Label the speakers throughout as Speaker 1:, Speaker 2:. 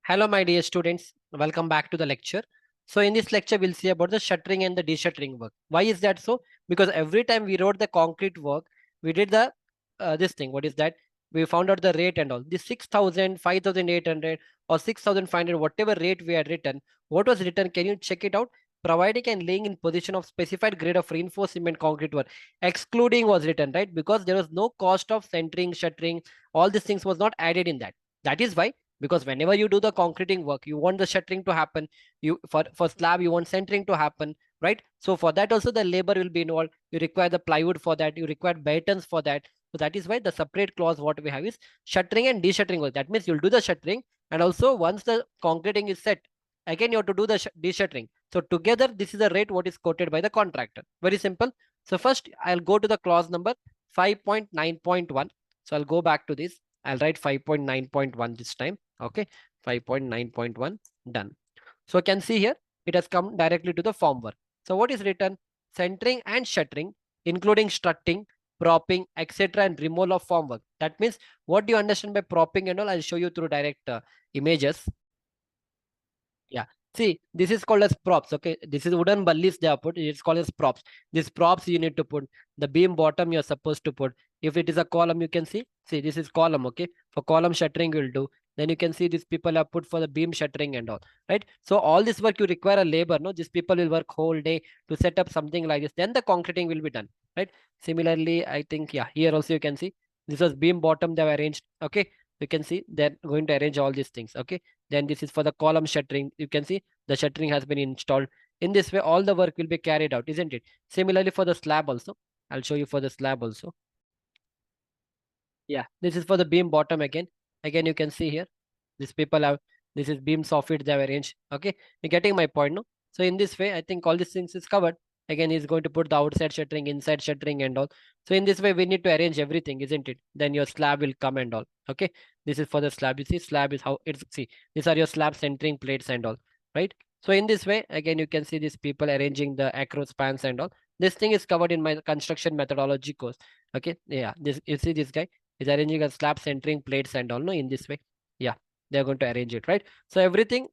Speaker 1: Hello, my dear students. Welcome back to the lecture. So in this lecture, we'll see about the shuttering and the de-shuttering work. Why is that so? Because every time we wrote the concrete work, we did the this thing. What is that? We found out the rate and all. This 6,000, 5,800, or 6,500, whatever rate we had written, what was written? Can you check it out? Providing and laying in position of specified grade of reinforced cement concrete work. Excluding was written, right? Because there was no cost of centering, shuttering, all these things was not added in that. That is why, because whenever you do the concreting work, you want the shuttering to happen. You for slab, you want centering to happen, right? So for that also the labor will be involved. You require the plywood for that. You require batons for that. So that is why the separate clause what we have is shuttering and de-shuttering work. That means you'll do the shuttering, and also once the concreting is set, again you have to do the de-shuttering. So together this is the rate what is quoted by the contractor. Very simple. So first I'll go to the clause number 5.9.1. So I'll go back to this. I'll write 5.9.1 this time. Okay, 5.9.1 done. So you can see here, it has come directly to the formwork. So what is written? Centering and shuttering, including strutting, propping, etc. and removal of formwork. That means, what do you understand by propping and all? I'll show you through direct images. Yeah. See, this is called as props. Okay. This is wooden ballis they are put. It's called as props. These props you need to put. The beam bottom you're supposed to put. If it is a column, you can see. See, this is column. Okay. For column shuttering, you'll do. Then you can see these people are put for the beam shuttering and all. Right. So all this work you require a labor. No, these people will work whole day to set up something like this. Then the concreting will be done. Right. Similarly, I think, yeah, here also you can see this was beam bottom they have arranged. Okay. You can see they're going to arrange all these things. Okay. Then this is for the column shuttering. You can see the shuttering has been installed. In this way, all the work will be carried out, isn't it? Similarly for the slab also. I'll show you for the slab also. Yeah, this is for the beam bottom again. Again, you can see here. These people have, this is beam soffit they have arranged. Okay, you're getting my point, no? So in this way, I think all these things is covered. Again, he's going to put the outside shuttering, inside shuttering and all. So in this way, we need to arrange everything, isn't it? Then your slab will come and all. Okay, this is for the slab. You see, slab is how it's, see, these are your slab centering plates and all, right? So in this way, again, you can see these people arranging the acro spans and all. This thing is covered in my construction methodology course. Okay, yeah, this, you see this guy is arranging a slab centering plates and all, no, in this way. Yeah, they're going to arrange it, right? So everything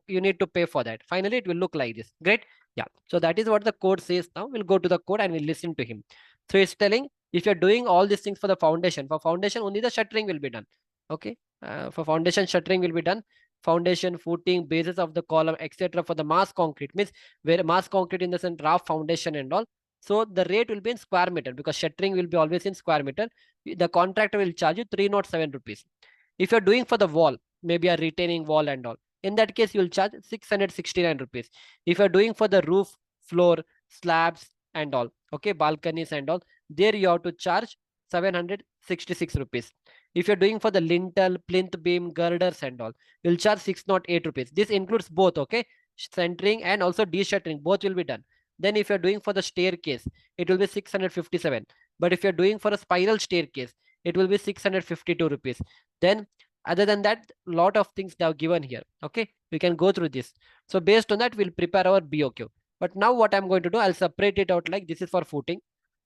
Speaker 1: you need to pay for that. Finally, it will look like this. Great. Yeah. So that is what the code says now. We'll go to the code and we'll listen to him. So it's telling, if you're doing all these things for the foundation, for foundation, only the shuttering will be done. Okay. For foundation, shuttering will be done. Foundation, footing, basis of the column, etc. For the mass concrete, means where mass concrete in the sense rough foundation and all. So the rate will be in square meter, because shuttering will be always in square meter. The contractor will charge you 307 rupees. If you're doing for the wall, maybe a retaining wall and all, in that case, you'll charge 669 rupees. If you're doing for the roof, floor, slabs and all, okay, balconies and all, there you have to charge 766 rupees. If you're doing for the lintel, plinth beam, girders and all, you'll charge 608 rupees. This includes both, okay, centering and also de-shuttering, both will be done. Then if you're doing for the staircase, it will be 657. But if you're doing for a spiral staircase, it will be 652 rupees. Then other than that, lot of things they have given here. Okay, we can go through this. So based on that, we'll prepare our BOQ. But now what I'm going to do, I'll separate it out, like this is for footing.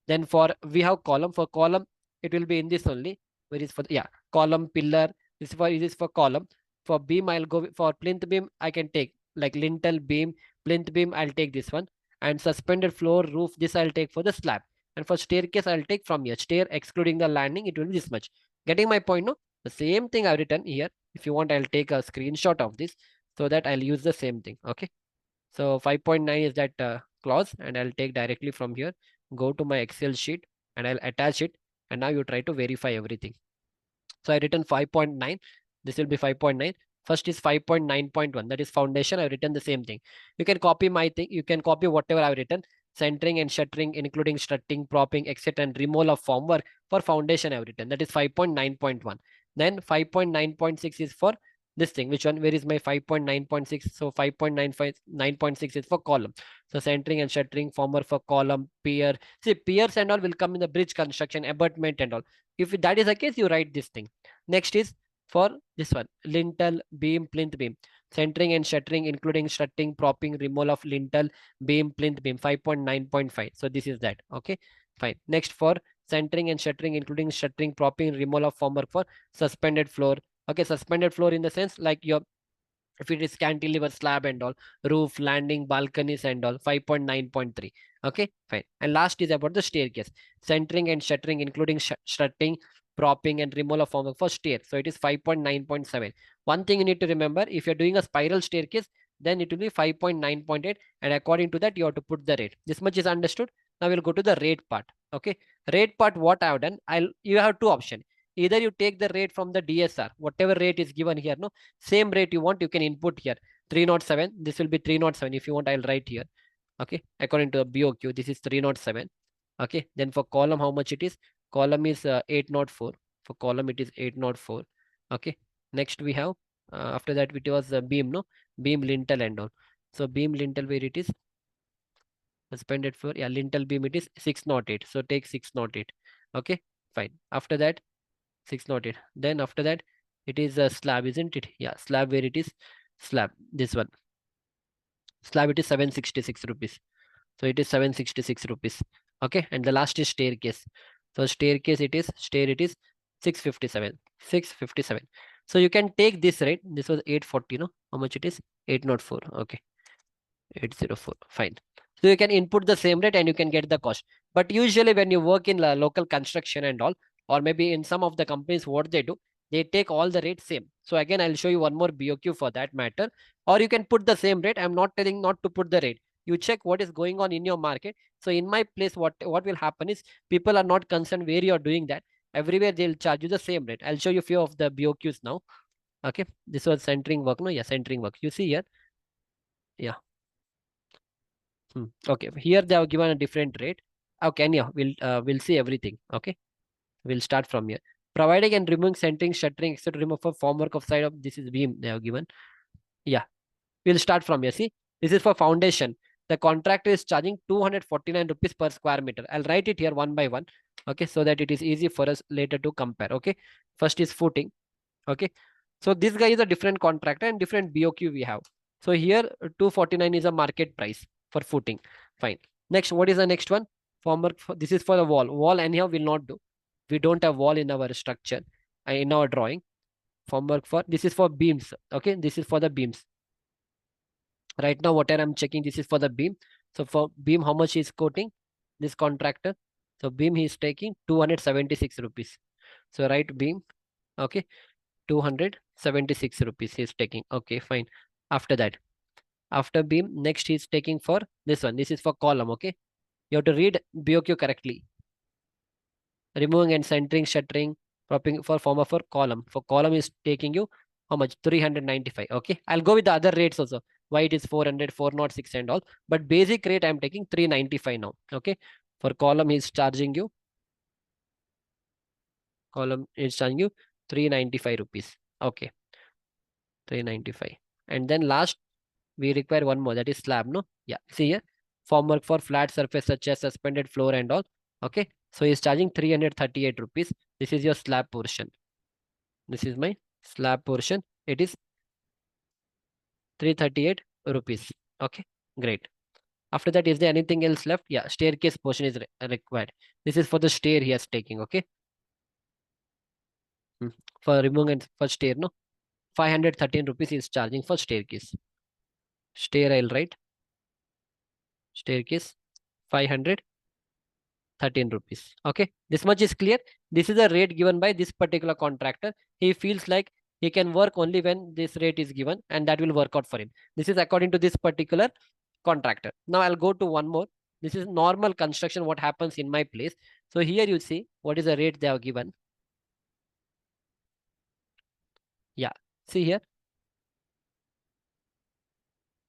Speaker 1: Then for, we have column. For column, it will be in this only. Where is for the, yeah, column, pillar. This is for column. For beam, I'll go for plinth beam. I can take like lintel beam, plinth beam. I'll take this one. And suspended floor, roof. This I'll take for the slab. And for staircase, I'll take from here. Stair excluding the landing, it will be this much. Getting my point, no? The same thing I've written here. If you want, I'll take a screenshot of this so that I'll use the same thing. Okay. So 5.9 is that clause, and I'll take directly from here. Go to my Excel sheet and I'll attach it. And now you try to verify everything. So I written 5.9. This will be 5.9. First is 5.9.1. That is foundation. I've written the same thing. You can copy my thing. You can copy whatever I've written. Centering and shuttering, including strutting, propping, etc. and removal of formwork for foundation I've written. That is 5.9.1. Then 5.9.6 is for this thing. Which one? Where is my 5.9.6? So 5.9.6 is for column. So centering and shuttering, formwork for column, pier. See, piers and all will come in the bridge construction, abutment and all. If that is the case, you write this thing. Next is for this one, lintel, beam, plinth beam. Centering and shuttering, including strutting, propping, removal of lintel, beam, plinth beam, 5.9.5. So this is that. Okay, fine. Next for centering and shuttering, including shuttering, propping, removal of formwork for suspended floor. Okay, suspended floor in the sense like your If it is cantilever, slab and all, roof, landing, balconies and all, 5.9.3. Okay, fine. And last is about the staircase, centering and shuttering, including strutting, propping and removal of formwork for stair. So it is 5.9.7. One thing you need to remember, if you're doing a spiral staircase, then it will be 5.9.8, and according to that you have to put the rate. This much is understood. Now we'll go to the rate part. Okay, rate part, what I have done, you have two options. Either you take the rate from the DSR, whatever rate is given here, no, same rate you want, you can input here. 307, this will be 307. If you want, I'll write here. Okay, according to the BOQ, this is 307. Okay, then for column, how much it is? Column is 804. For column, it is 804. Okay, next we have, after that, it was beam, no? Beam, lintel and all. So beam, lintel, where it is? Suspended floor, yeah, lintel beam, it is 608. So take 608. Okay, fine. After that, 608. Then after that, it is a slab, isn't it? Yeah, slab, where it is? Slab, this one. Slab, it is 766 rupees. So it is 766 rupees. Okay, and the last is staircase. So staircase, it is 657. 657. So you can take this rate. This was 840, no? How much it is? 804. Okay, 804. Fine. So you can input the same rate and you can get the cost. But usually when you work in local construction and all, or maybe in some of the companies, what they do, they take all the rates same. So again, I'll show you one more BOQ for that matter. Or you can put the same rate. I'm not telling not to put the rate. You check what is going on in your market. So in my place, what will happen is, people are not concerned where you're doing that. Everywhere they'll charge you the same rate. I'll show you a few of the BOQs now. Okay, this was centering work. No, yeah, centering work. You see here. Yeah. Okay, here they have given a different rate. Okay, and yeah, we'll see everything. Okay, we'll start from here. Providing and removing centering, shuttering, etc. Remove for formwork of side of, this is beam they have given. Yeah, we'll start from here. See, this is for foundation. The contractor is charging 249 rupees per square meter. I'll write it here one by one. Okay, so that it is easy for us later to compare. Okay, first is footing. Okay, so this guy is a different contractor and different BOQ we have. So here 249 is a market price for footing. Fine. Next, what is the next one? Formwork. This is for the wall. Wall anyhow will not do. We don't have wall in our structure, in our drawing. Formwork for, this is for beams. Okay, this is for the beams. Right now, whatever I'm checking, this is for the beam. So for beam, how much is quoting this contractor? So beam, he is taking 276 rupees. So right, beam. Okay, 276 rupees he is taking. Okay, fine. After that, after beam, next he is taking for this one. This is for column. Okay, you have to read BOQ correctly. Removing and centering, shuttering, propping for former for column. For column is taking you how much? 395. Okay, I'll go with the other rates also. Why it is 400, 406 and all. But basic rate I'm taking 395 now. Okay, for column is charging you. Column is charging you 395 rupees. Okay, 395. And then last, we require one more, that is slab, no? Yeah, see here, formwork for flat surface such as suspended floor and all. Okay, so he's charging 338 rupees. This is your slab portion. This is my slab portion. It is 338 rupees. Okay, great. After that, is there anything else left? Yeah, staircase portion is required. This is for the stair he is taking. Okay, for removing and for stair, no, 513 rupees is charging for staircase. Stair, I'll write staircase 513 rupees. Okay, this much is clear. This is the rate given by this particular contractor. He feels like he can work only when this rate is given, and that will work out for him. This is according to this particular contractor. Now I'll go to one more. This is normal construction, what happens in my place. So here you see what is the rate they have given. Yeah, see here.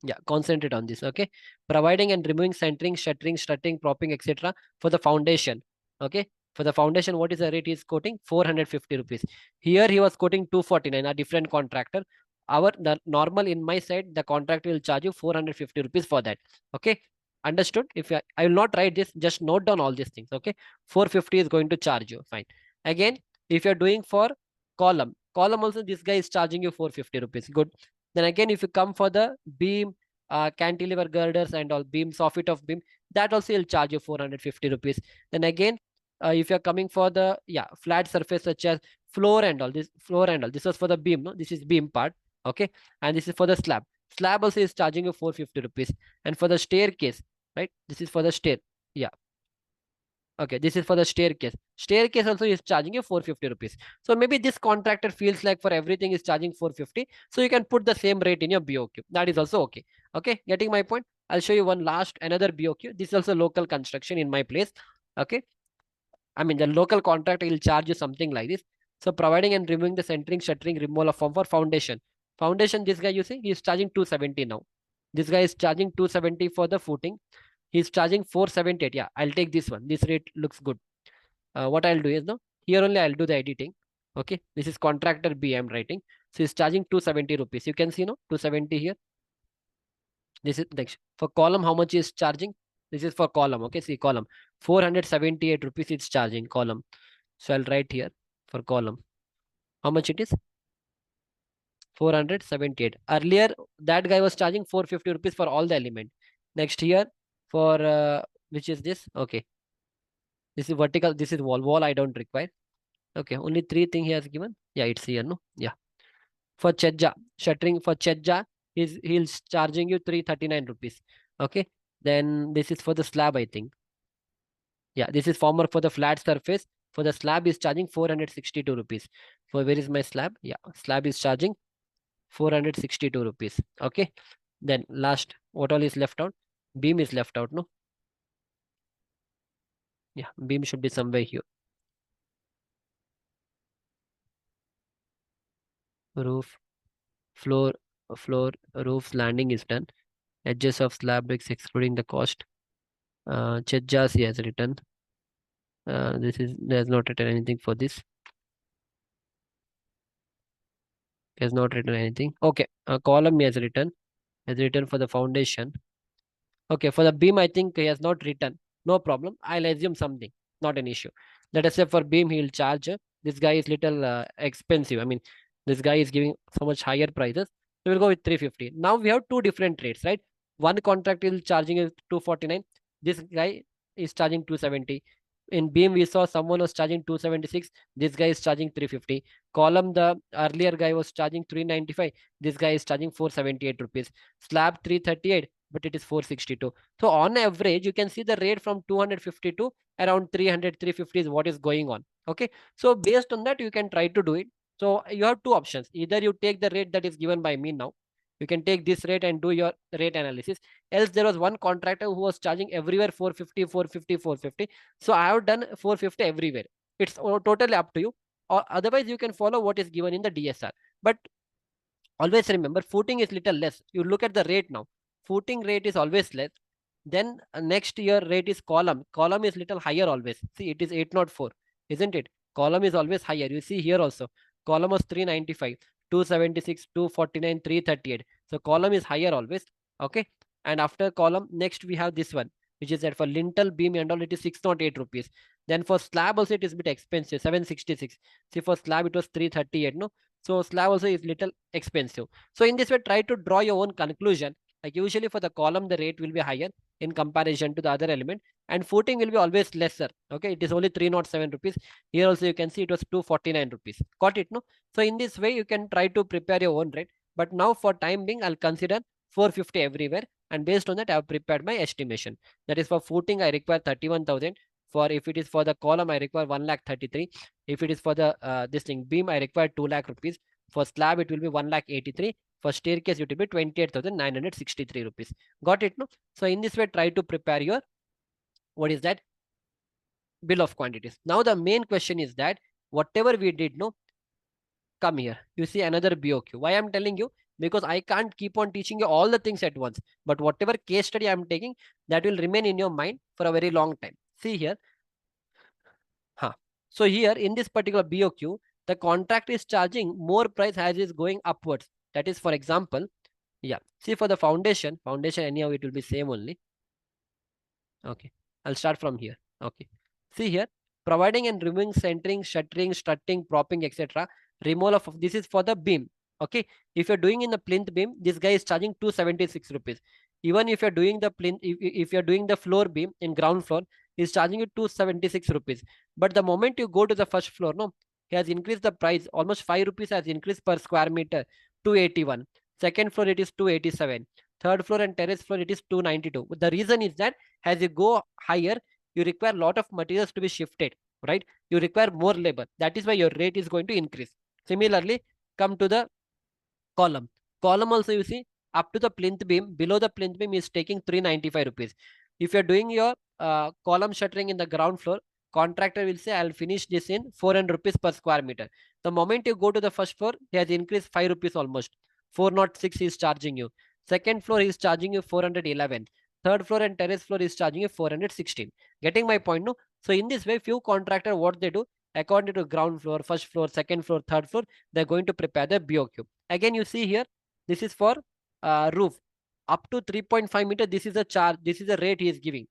Speaker 1: Yeah, concentrate on this. Okay, providing and removing centering, shuttering, strutting, propping, etc. for the foundation. Okay, for the foundation, what is the rate he is quoting? 450 rupees. Here he was quoting 249, a different contractor. The normal in my side, the contractor will charge you 450 rupees for that. Okay, understood? If I will not write this, just note down all these things. Okay, 450 is going to charge you. Fine. Again, if you're doing for column also, this guy is charging you 450 rupees. Good. Then again, if you come for the beam, cantilever girders and all, beam, soffit of beam, that also will charge you 450 rupees. Then again, if you're coming for the flat surface such as floor and all, this was for the beam, no? This is beam part. Okay, and this is for the slab. Slab also is charging you 450 rupees. And for the staircase, right, this is for the stair. Yeah, okay, this is for the staircase. Staircase also is charging you 450 rupees. So maybe this contractor feels like for everything is charging 450. So you can put the same rate in your BOQ. That is also okay. Okay, getting my point? I'll show you one last another BOQ. This is also local construction in my place. Okay, I mean the local contractor will charge you something like this. So providing and removing the centering, shuttering, removal of form for foundation. Foundation, this guy you see, he is charging 270 now. This guy is charging 270 for the footing. He's charging 478. Yeah, I'll take this one. This rate looks good. What I'll do is now here only I'll do the editing. Okay, this is contractor B I'm writing. So he's charging 270 rupees. You can see no 270 here. This is next for column. How much is charging? This is for column. Okay, see column 478 rupees. It's charging column. So I'll write here for column. How much it is? 478. Earlier that guy was charging 450 rupees for all the element. Next here for which is this? Okay, this is vertical. This is wall. Wall I don't require. Okay, only three thing he has given. Yeah, it's here. No, yeah. For Chedja, shuttering for Chedja, he's charging you 339 rupees. Okay. Then this is for the slab, I think. Yeah, this is Formwork for the flat surface. For the slab is charging 462 rupees. For where is my slab? Yeah, slab is charging 462 rupees. Okay. Then last, what all is left out? Beam is left out, no? Yeah, beam should be somewhere here. Roof, floor, roofs, landing is done. Edges of slab bricks excluding the cost. Chedjas he has written. This is there's not written anything for this. He has not written anything. Okay, column he has written for the foundation. Okay, for the beam, I think he has not written. No problem. I'll assume something. Not an issue. Let us say for beam, he'll charge. This guy is little expensive. I mean, this guy is giving so much higher prices. So we'll go with 350. Now we have two different rates, right? One contract is charging is 249. This guy is charging 270. In beam, we saw someone was charging 276. This guy is charging 350. Column, the earlier guy was charging 395. This guy is charging 478 rupees. Slab 338, but it is 462. So on average, you can see the rate from 250 to around 300, 350 is what is going on. Okay. So based on that, you can try to do it. So you have two options. Either you take the rate that is given by me now. You can take this rate and do your rate analysis. Else there was one contractor who was charging everywhere 450, 450, 450. So I have done 450 everywhere. It's totally up to you. Or otherwise, you can follow what is given in the DSR. But always remember, footing is little less. You look at the rate now. Footing rate is always less. Then next year rate is column. Column is little higher always. See, it is 804, isn't it? Column is always higher. You see here also. Column was 395, 276, 249, 338. So column is higher always. Okay. And after column, next we have this one, which is that for lintel, beam and all, it is 608 rupees. Then for slab also it is a bit expensive, 766. See, for slab it was 338, no? So slab also is little expensive. So in this way, try to draw your own conclusion. Like usually for the column, the rate will be higher in comparison to the other element, and footing will be always lesser. Okay, it is only 307 rupees. Here also you can see it was 249 rupees. Got it, no? So in this way, you can try to prepare your own rate. But now for time being, I'll consider 450 everywhere. And based on that, I have prepared my estimation. That is for footing, I require 31,000. For if it is for the column, I require 1,33,000. If it is for the this thing beam, I require 2 lakh rupees. For slab, it will be 1,83,000. For staircase, it will be 28,963 rupees. Got it, no? So in this way, try to prepare your, what is that? Bill of quantities. Now the main question is that whatever we did, no, come here. You see another BOQ. Why I'm telling you? Because I can't keep on teaching you all the things at once. But whatever case study I'm taking, that will remain in your mind for a very long time. See here. Huh. So here in this particular BOQ, the contract is charging more price as is going upwards. That is, for example, yeah. See for the foundation anyhow it will be same only. Okay. I'll start from here. Okay. See here, providing and removing centering, shuttering, strutting, propping, etc. Removal of this is for the beam. Okay. If you're doing in the plinth beam, this guy is charging 276 rupees. Even if you're doing the plinth, if you're doing the floor beam in ground floor, he's charging you 276 rupees. But the moment you go to the first floor, no, he has increased the price. Almost 5 rupees has increased per square meter. 281. Second floor, it is 287. Third floor and terrace floor, it is 292. The reason is that as you go higher, you require a lot of materials to be shifted, right? You require more labor. That is why your rate is going to increase. Similarly, come to the column. Column also you see up to the plinth beam, below the plinth beam is taking 395 rupees. If you're doing your column shuttering in the ground floor, contractor will say I'll finish this in 400 rupees per square meter. The moment you go to the first floor, he has increased 5 rupees almost. 406 is charging you. Second floor is charging you 411. Third floor and terrace floor is charging you 416. Getting my point, no? So in this way, few contractor what they do according to ground floor, first floor, second floor, third floor, they're going to prepare the BOQ. Again, you see here, this is for roof up to 3.5 meter. This is a charge. This is a rate he is giving.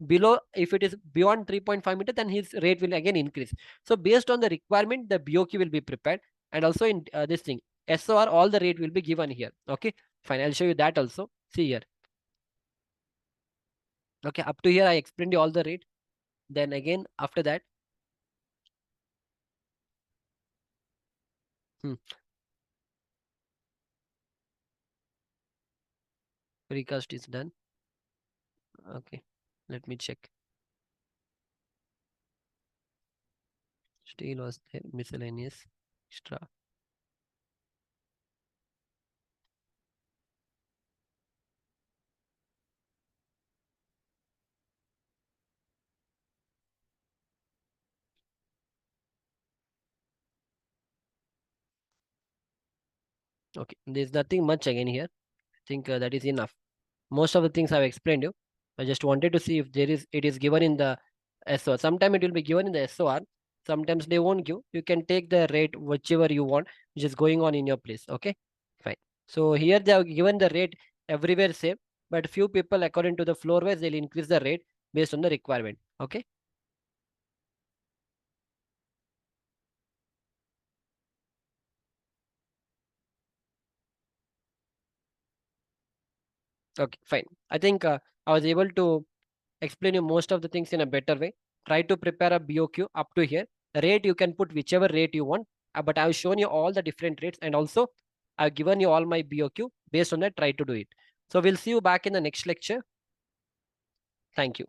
Speaker 1: Below, if it is beyond 3.5 meter, then his rate will again increase. So based on the requirement, the BOQ will be prepared, and also in this thing SOR, all the rate will be given here. Okay, fine. I'll show you that also. See here. Okay, up to here I explained you all the rate. Then again after that, hmm, recast is done. Okay, let me check. Steel was there, miscellaneous, extra. Okay, there's nothing much again here. I think that is enough. Most of the things I've explained you. I just wanted to see if it is given in the SOR. Sometimes it will be given in the SOR. Sometimes they won't give. You can take the rate whichever you want, which is going on in your place. Okay, fine. So here they have given the rate everywhere same, but few people according to the floor wise they'll increase the rate based on the requirement. Okay. Okay, fine. I think I was able to explain you most of the things in a better way. Try to prepare a BOQ up to here. The rate you can put whichever rate you want, but I've shown you all the different rates, and also I've given you all my BOQ. Based on that, try to do it. So we'll see you back in the next lecture. Thank you.